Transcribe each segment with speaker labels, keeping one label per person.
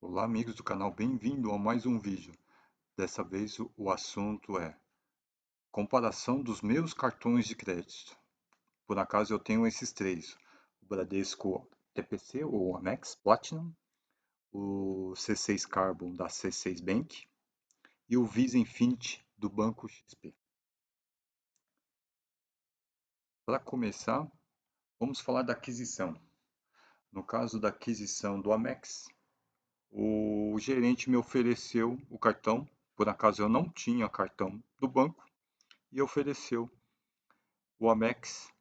Speaker 1: Olá, amigos do canal, bem-vindo a mais um vídeo. Dessa vez o assunto é comparação dos meus cartões de crédito. Por acaso eu tenho esses três: o Bradesco TPC ou Amex Platinum, o C6 Carbon da C6 Bank e o Visa Infinity do Banco XP. Para começar, vamos falar da aquisição. No caso da aquisição do Amex, o gerente me ofereceu o cartão. Por acaso eu não tinha cartão do banco e ofereceu o Amex.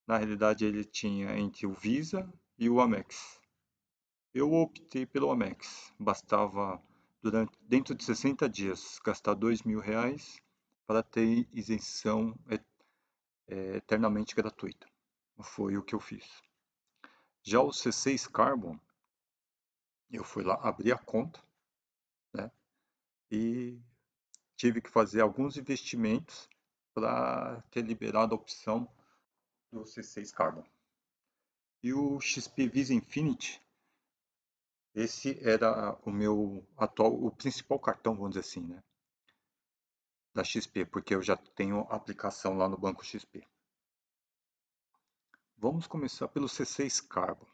Speaker 1: Na realidade, ele tinha entre o Visa e o Amex. Eu optei pelo Amex. Bastava, dentro de 60 dias, gastar R$ 2.000 para ter isenção eternamente gratuita. Foi o que eu fiz. Já o C6 Carbon, eu fui lá, abri a conta, né, e tive que fazer alguns investimentos para ter liberado a opção do C6 Carbon. E o XP Visa Infinity, esse era o meu atual, o principal cartão, vamos dizer assim, né, da XP, porque eu já tenho aplicação lá no Banco XP. Vamos começar pelo C6 Carbon.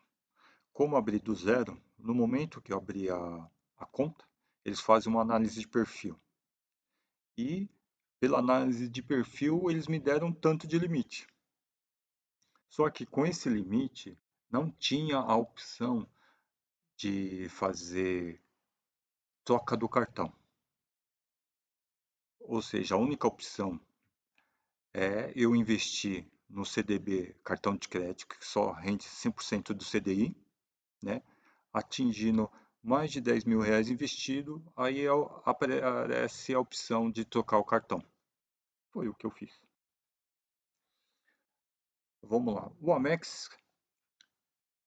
Speaker 1: Como abrir do zero, no momento que eu abri a conta, eles fazem uma análise de perfil. E, pela análise de perfil, eles me deram um tanto de limite. Só que com esse limite, não tinha a opção de fazer troca do cartão. Ou seja, a única opção é eu investir no CDB, cartão de crédito, que só rende 100% do CDI, né? Atingindo mais de R$ 10.000 investido, aí aparece a opção de trocar o cartão. Foi o que eu fiz. Vamos lá. O Amex,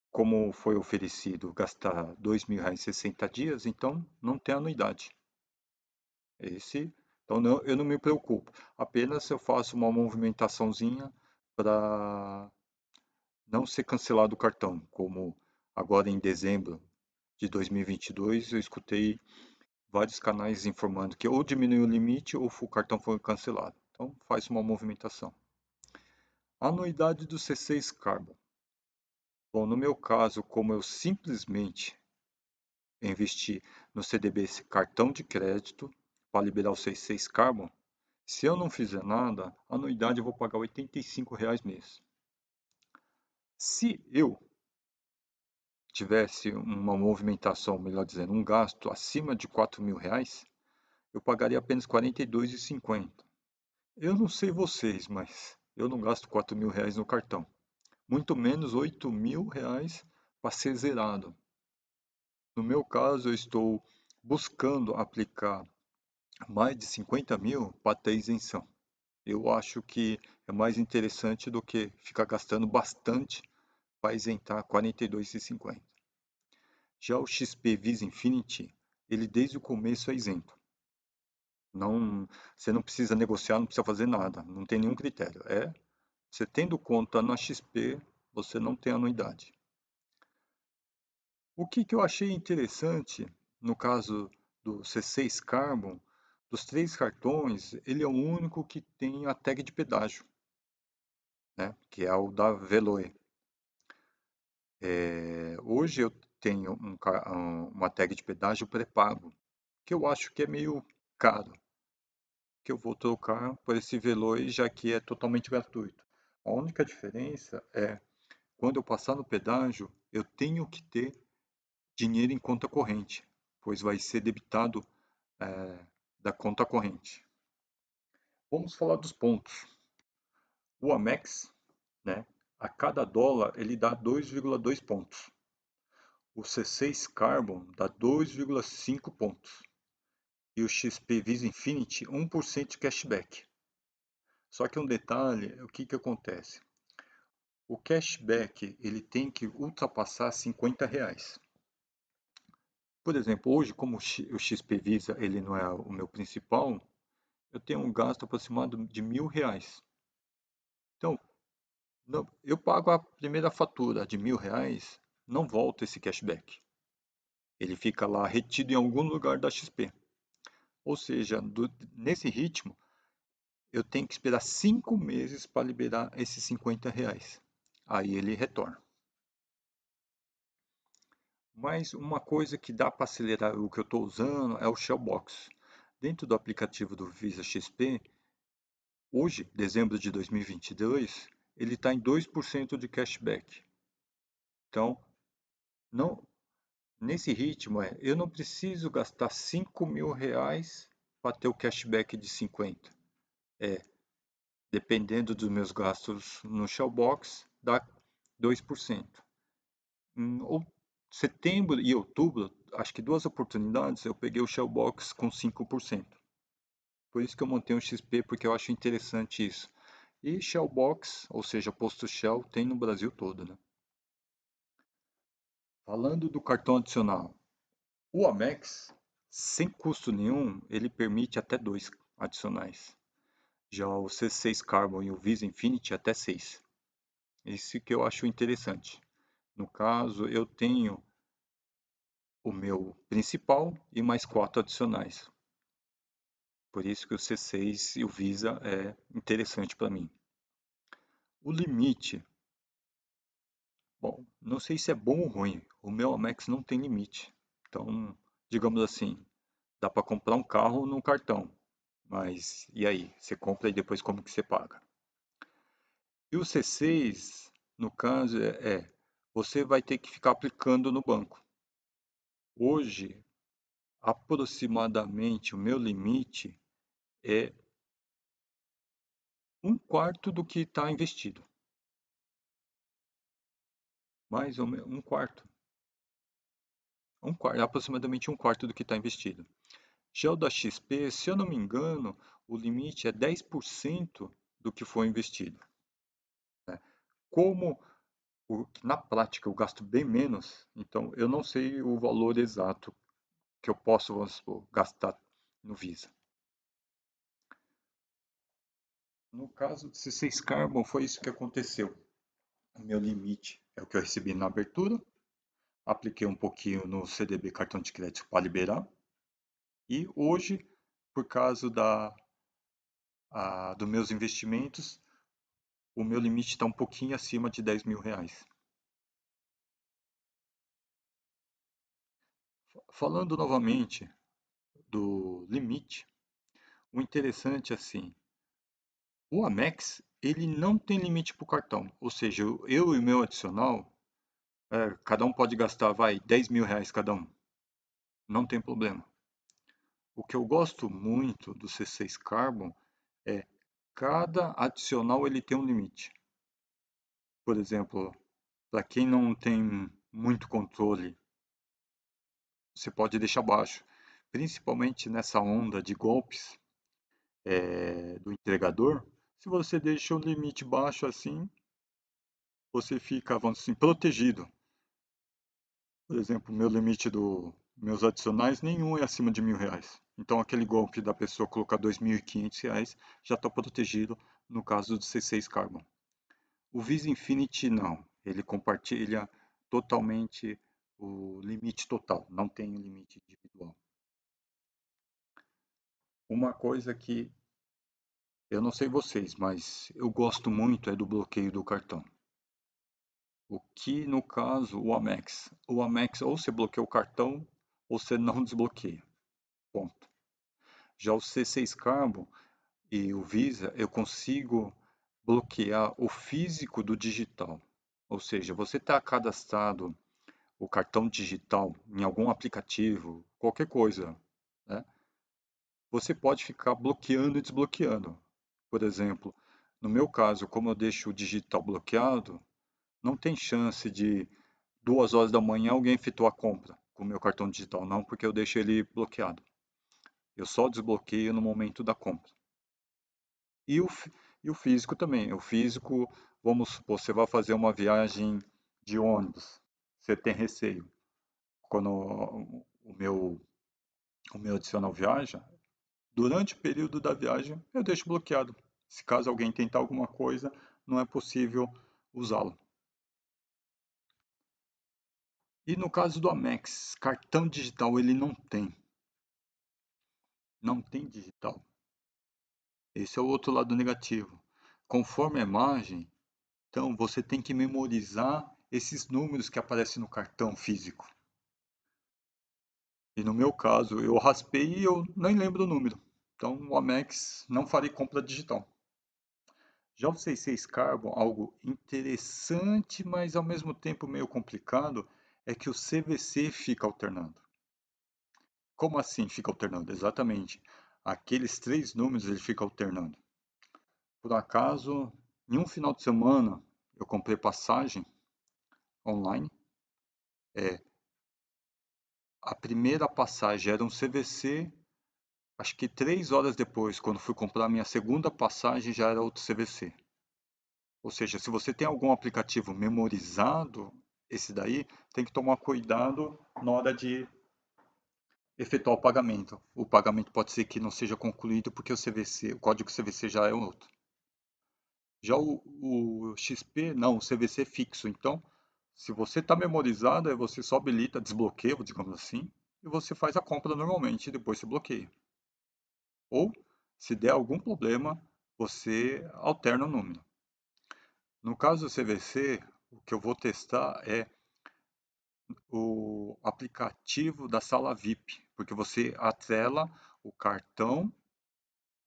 Speaker 1: como foi oferecido gastar R$ 2.000 em 60 dias, então não tem anuidade. Então eu não me preocupo. Apenas eu faço uma movimentaçãozinha para não ser cancelado o cartão, como agora em dezembro de 2022 eu escutei vários canais informando que ou diminuiu o limite ou o cartão foi cancelado. Então faz uma movimentação. Anuidade do C6 Carbon. Bom, no meu caso, como eu simplesmente investi no CDB esse cartão de crédito para liberar o C6 Carbon, se eu não fizer nada, a anuidade eu vou pagar R$ 85 mês. Se eu tivesse uma movimentação, melhor dizendo, um gasto acima de R$ 4.000, eu pagaria apenas R$ 42,50. Eu não sei vocês, mas eu não gasto R$ 4.000 no cartão. Muito menos R$ 8.000 para ser zerado. No meu caso, eu estou buscando aplicar mais de 50 mil para ter isenção. Eu acho que é mais interessante do que ficar gastando bastante para isentar R$ 42,50. Já o XP Visa Infinity, ele desde o começo é isento. Não, você não precisa negociar, não precisa fazer nada, não tem nenhum critério. Você tendo conta na XP, você não tem anuidade. O que eu achei interessante no caso do C6 Carbon, dos três cartões, ele é o único que tem a tag de pedágio, né? Que é o da Veloe. Hoje eu tenho uma tag de pedágio pré-pago, que eu acho que é meio caro, que eu vou trocar por esse Veloe, já que é totalmente gratuito. A única diferença é, quando eu passar no pedágio, eu tenho que ter dinheiro em conta corrente, pois vai ser debitado da conta corrente. Vamos falar dos pontos. O Amex, né, a cada dólar ele dá 2,2 pontos. O C6 Carbon dá 2,5 pontos. E o XP Visa Infinity 1% de cashback. Só que um detalhe, o que acontece? O cashback ele tem que ultrapassar R$ 50. Por exemplo, hoje como o XP Visa ele não é o meu principal, eu tenho um gasto aproximado de R$ 1.000. Então, eu pago a primeira fatura de R$ 1.000, não volta esse cashback. Ele fica lá retido em algum lugar da XP. Ou seja, nesse ritmo, eu tenho que esperar 5 meses para liberar esses R$ 50. Aí ele retorna. Mas uma coisa que dá para acelerar o que eu estou usando é o Shellbox. Dentro do aplicativo do Visa XP, hoje, dezembro de 2022, ele está em 2% de cashback. Então, não, nesse ritmo, eu não preciso gastar R$ 5.000 para ter o cashback de 50. Dependendo dos meus gastos no Shellbox, dá 2%. Setembro e outubro, acho que duas oportunidades, eu peguei o Shellbox com 5%. Por isso que eu montei um XP, porque eu acho interessante isso. E Shellbox, ou seja, posto Shell, tem no Brasil todo, né? Falando do cartão adicional, o Amex, sem custo nenhum, ele permite até 2 adicionais. Já o C6 Carbon e o Visa Infinity até 6. Isso que eu acho interessante. No caso, eu tenho o meu principal e mais 4 adicionais. Por isso que o C6 e o Visa é interessante para mim. O limite, bom, não sei se é bom ou ruim. O meu Amex não tem limite. Então, digamos assim, dá para comprar um carro no cartão. Mas e aí? Você compra e depois como que você paga? E o C6, no caso, você vai ter que ficar aplicando no banco. Hoje, aproximadamente, o meu limite é um quarto do que está investido. Mais ou menos um quarto. Aproximadamente um quarto do que está investido. Já o da XP, se eu não me engano, o limite é 10% do que foi investido. Né? Como na prática eu gasto bem menos, então eu não sei o valor exato que eu posso, vamos supor, gastar no Visa. No caso do C6 Carbon, foi isso que aconteceu. O meu limite é o que eu recebi na abertura, apliquei um pouquinho no CDB cartão de crédito para liberar, e hoje, por causa dos meus investimentos, o meu limite está um pouquinho acima de R$ 10.000. Falando novamente do limite, o interessante é assim, o Amex ele não tem limite para o cartão, ou seja, eu e o meu adicional, cada um pode gastar, vai, R$ 10.000 cada um, não tem problema. O que eu gosto muito do C6 Carbon é cada adicional ele tem um limite. Por exemplo, para quem não tem muito controle, você pode deixar baixo, principalmente nessa onda de golpes do entregador. Se você deixa o limite baixo assim, você fica, vamos assim, protegido. Por exemplo, meu limite dos meus adicionais, nenhum é acima de R$ 1.000. Então, aquele golpe da pessoa colocar R$ 2.500 já está protegido no caso do C6 Carbon. O Visa Infinity não, ele compartilha totalmente o limite total, não tem limite individual. Uma coisa que eu não sei vocês, mas eu gosto muito é do bloqueio do cartão. O que no caso o Amex. O Amex ou você bloqueia o cartão ou você não desbloqueia. Ponto. Já o C6 Carbon e o Visa eu consigo bloquear o físico do digital. Ou seja, você está cadastrado o cartão digital em algum aplicativo, qualquer coisa, né? Você pode ficar bloqueando e desbloqueando. Por exemplo, no meu caso, como eu deixo o digital bloqueado, não tem chance de 2 horas da manhã alguém efetuar a compra com o meu cartão digital, não, porque eu deixo ele bloqueado. Eu só desbloqueio no momento da compra. E o físico também. O físico, vamos supor, você vai fazer uma viagem de ônibus, você tem receio. Quando o meu adicional viaja, durante o período da viagem eu deixo bloqueado. Se caso alguém tentar alguma coisa, não é possível usá-lo. E no caso do Amex, cartão digital ele não tem digital. Esse é o outro lado negativo. Conforme a imagem, então você tem que memorizar esses números que aparecem no cartão físico. E no meu caso, eu raspei e eu nem lembro o número. Então o Amex não farei compra digital. Já o 66 Carbon, algo interessante, mas ao mesmo tempo meio complicado, é que o CVC fica alternando. Como assim fica alternando? Exatamente. Aqueles três números ele fica alternando. Por acaso, em um final de semana, eu comprei passagem online. É, a primeira passagem era um CVC. Acho que 3 horas depois, quando fui comprar a minha segunda passagem, já era outro CVC. Ou seja, se você tem algum aplicativo memorizado, esse daí, tem que tomar cuidado na hora de efetuar o pagamento. O pagamento pode ser que não seja concluído porque o CVC, o código CVC já é outro. Já o XP, não, o CVC é fixo. Então, se você está memorizado, aí você só habilita, desbloqueia, digamos assim, e você faz a compra normalmente e depois se bloqueia. Ou, se der algum problema, você alterna o número. No caso do CVC, o que eu vou testar é o aplicativo da sala VIP, porque você atrela o cartão,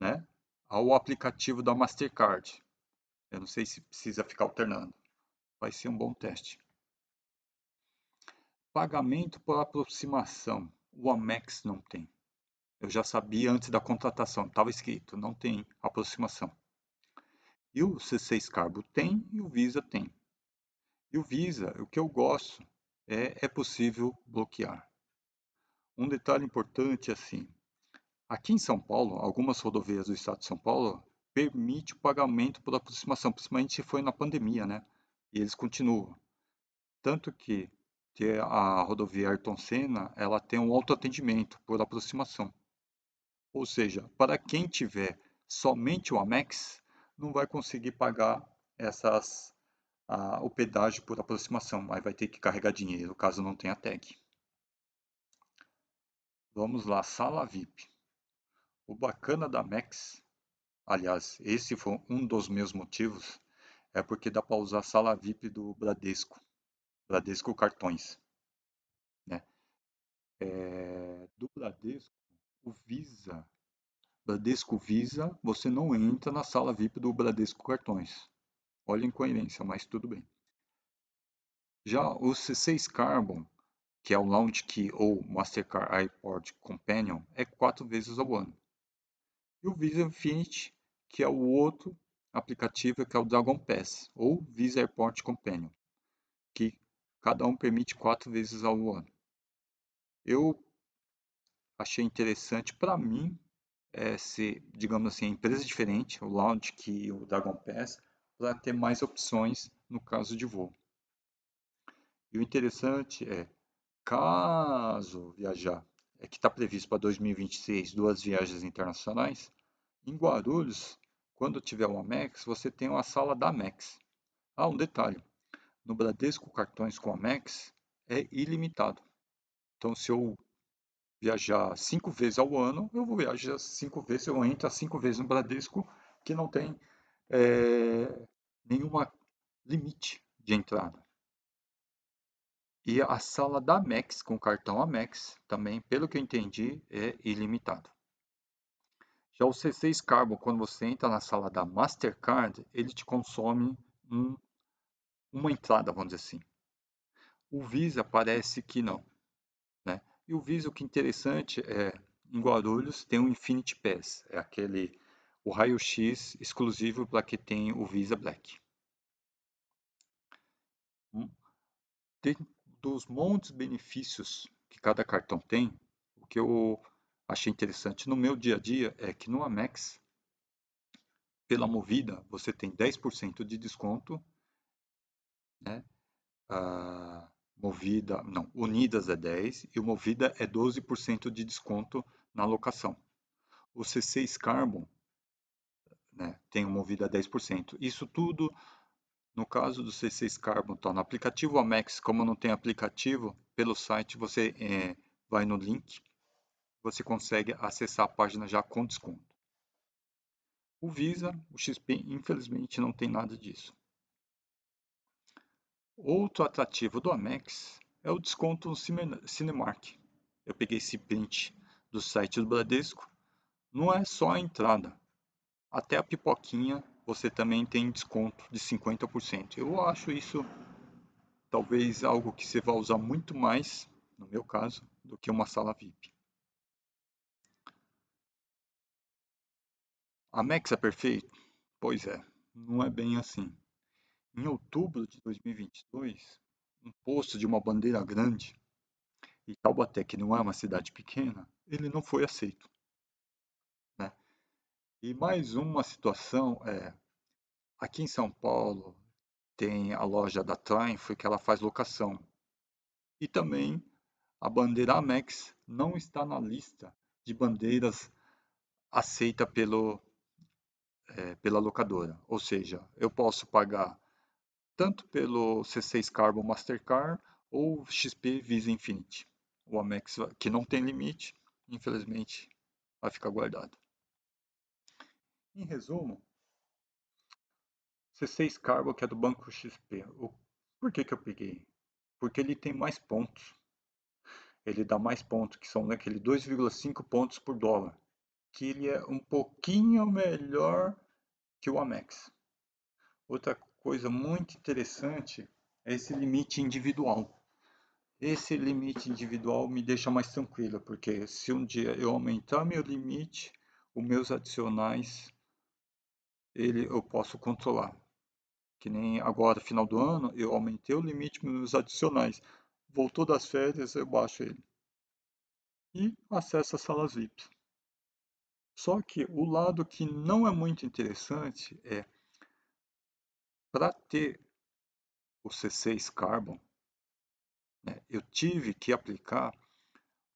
Speaker 1: né, ao aplicativo da Mastercard. Eu não sei se precisa ficar alternando. Vai ser um bom teste. Pagamento por aproximação. O Amex não tem. Eu já sabia antes da contratação, estava escrito, não tem aproximação. E o C6 Carbo tem e o Visa tem. E o Visa, o que eu gosto é possível bloquear. Um detalhe importante é assim, aqui em São Paulo, algumas rodovias do estado de São Paulo permite o pagamento por aproximação, principalmente se foi na pandemia, né? E eles continuam. Tanto que a rodovia Ayrton Senna, ela tem um autoatendimento por aproximação. Ou seja, para quem tiver somente o Amex, não vai conseguir pagar o pedágio por aproximação, mas vai ter que carregar dinheiro, caso não tenha tag. Vamos lá, sala VIP. O bacana da Amex, aliás, esse foi um dos meus motivos, é porque dá para usar a sala VIP do Bradesco, Bradesco Cartões, né? Do Bradesco, o Visa, Bradesco Visa, você não entra na sala VIP do Bradesco Cartões. Olha a incoerência, mas tudo bem. Já o C6 Carbon, que é o Launch Key ou Mastercard Airport Companion, é 4 vezes ao ano. E o Visa Infinite, que é o outro aplicativo, que é o Dragon Pass, ou Visa Airport Companion, que cada um permite 4 vezes ao ano. Eu achei interessante para mim ser, digamos assim, empresa diferente, o Launch Key e o Dragon Pass, para ter mais opções no caso de voo. E o interessante é, caso viajar, é que está previsto para 2026 2 viagens internacionais, em Guarulhos, quando tiver uma Amex, você tem uma sala da Amex. Ah, um detalhe, no Bradesco Cartões com Amex é ilimitado. Então, se eu viajar 5 vezes ao ano, eu vou viajar 5 vezes, eu entro 5 vezes no Bradesco, que não tem nenhuma limite de entrada. E a sala da Amex, com cartão Amex, também, pelo que eu entendi, é ilimitado. Já o C6 Carbon, quando você entra na sala da Mastercard, ele te consome uma entrada, vamos dizer assim. O Visa parece que não, né? E o Visa, o que é interessante é, em Guarulhos tem o Infinity Pass, é o raio-x exclusivo para que tem o Visa Black. Dentro dos montes de benefícios que cada cartão tem, o que eu achei interessante no meu dia a dia é que no Amex, pela Movida, você tem 10% de desconto, né? Movida, não, Unidas é 10 e o Movida é 12% de desconto na locação. O C6 Carbon, né, tem o Movida 10%. Isso tudo No caso do C6 Carbon, tá, no aplicativo Amex, como não tem aplicativo, pelo site você vai no link, você consegue acessar a página já com desconto. O Visa, o XP, infelizmente não tem nada disso. Outro atrativo do Amex é o desconto no Cinemark. Eu peguei esse print do site do Bradesco. Não é só a entrada, até a pipoquinha você também tem desconto de 50%. Eu acho isso talvez algo que você vai usar muito mais, no meu caso, do que uma sala VIP. A Amex é perfeito? Pois é, não é bem assim. Em outubro de 2022, um posto de uma bandeira grande, e Taubaté, que não é uma cidade pequena, ele não foi aceito, né? E mais uma situação aqui em São Paulo tem a loja da Triumph que ela faz locação. E também a bandeira Amex não está na lista de bandeiras aceita pela locadora. Ou seja, eu posso pagar tanto pelo C6 Carbon Mastercard ou XP Visa Infinite. O Amex, que não tem limite, infelizmente, vai ficar guardado. Em resumo, C6 Carbon, que é do Banco XP. Por que eu peguei? Porque ele tem mais pontos. Ele dá mais pontos, que são aquele 2,5 pontos por dólar. Que ele é um pouquinho melhor que o Amex. Outra coisa muito interessante é esse limite individual. Esse limite individual me deixa mais tranquilo, porque se um dia eu aumentar meu limite, os meus adicionais eu posso controlar. Que nem agora, final do ano, eu aumentei o limite dos meus adicionais. Voltou das férias, eu baixo ele. E acesso às salas VIP. Só que o lado que não é muito interessante é para ter o C6 Carbon, né, eu tive que aplicar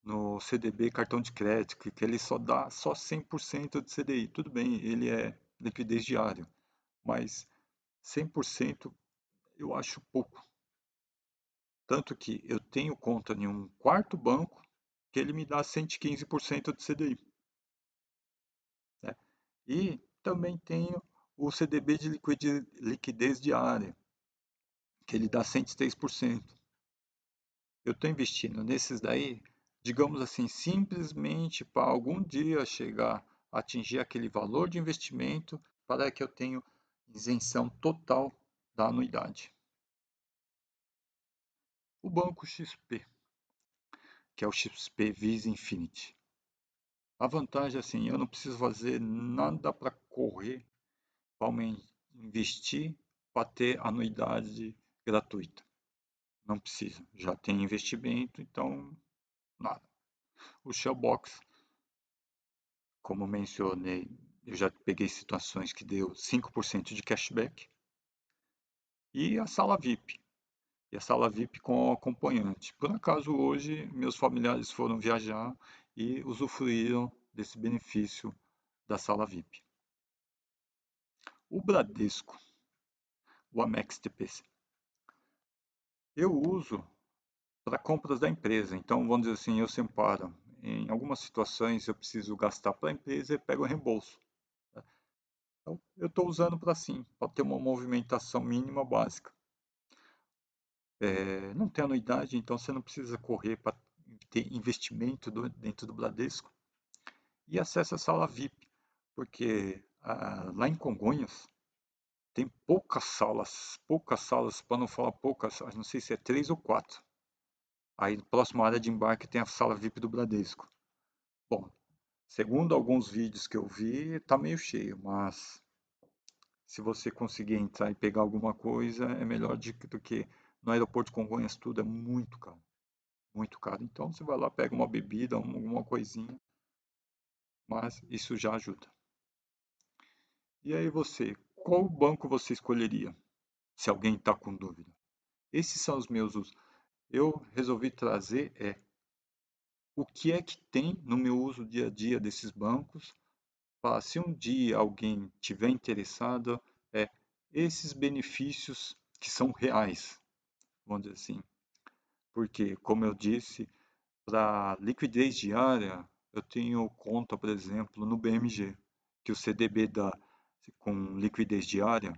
Speaker 1: no CDB cartão de crédito, que ele só dá só 100% de CDI. Tudo bem, ele é liquidez diária, mas 100% eu acho pouco. Tanto que eu tenho conta em um quarto banco que ele me dá 115% de CDI. Né? E também tenho o CDB de liquidez diária, que ele dá 103%. Eu estou investindo nesses daí, digamos assim, simplesmente para algum dia chegar a atingir aquele valor de investimento para que eu tenha isenção total da anuidade. O banco XP, que é o XP Visa Infinity. A vantagem é assim, eu não preciso fazer nada para correr, para investir, para ter anuidade gratuita. Não precisa, já tem investimento, então nada. O Shellbox, como mencionei, eu já peguei situações que deu 5% de cashback. E a sala VIP. E a sala VIP com acompanhante. Por acaso hoje meus familiares foram viajar e usufruíram desse benefício da sala VIP. O Bradesco, o Amex TPC, eu uso para compras da empresa. Então, vamos dizer assim, eu separo. Em algumas situações eu preciso gastar para a empresa e pego o reembolso. Então, eu estou usando para sim, para ter uma movimentação mínima básica. Não tem anuidade, então você não precisa correr para ter investimento dentro do Bradesco. E acesso à sala VIP, porque lá em Congonhas tem poucas salas, para não falar poucas, não sei se é 3 ou 4. Aí, próxima área de embarque tem a sala VIP do Bradesco. Bom, segundo alguns vídeos que eu vi, tá meio cheio, mas se você conseguir entrar e pegar alguma coisa, é melhor do que no aeroporto de Congonhas tudo é muito caro. Muito caro. Então você vai lá, pega uma bebida, alguma coisinha, mas isso já ajuda. E aí você, qual banco você escolheria? Se alguém está com dúvida. Esses são os meus usos. Eu resolvi trazer o que é que tem no meu uso dia a dia desses bancos, para se um dia alguém tiver interessado, esses benefícios que são reais, vamos dizer assim. Porque, como eu disse, para liquidez diária, eu tenho conta, por exemplo, no BMG, que o CDB dá com liquidez diária,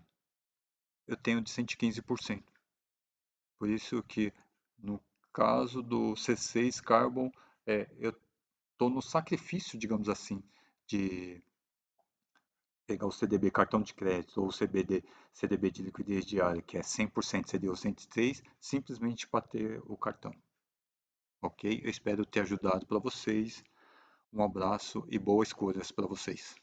Speaker 1: eu tenho de 115%. Por isso que, no caso do C6 Carbon, eu estou no sacrifício, digamos assim, de pegar o CDB cartão de crédito ou o CDB de liquidez diária, que é 100% CDI ou 103, simplesmente para ter o cartão. Ok? Eu espero ter ajudado para vocês. Um abraço e boas escolhas para vocês.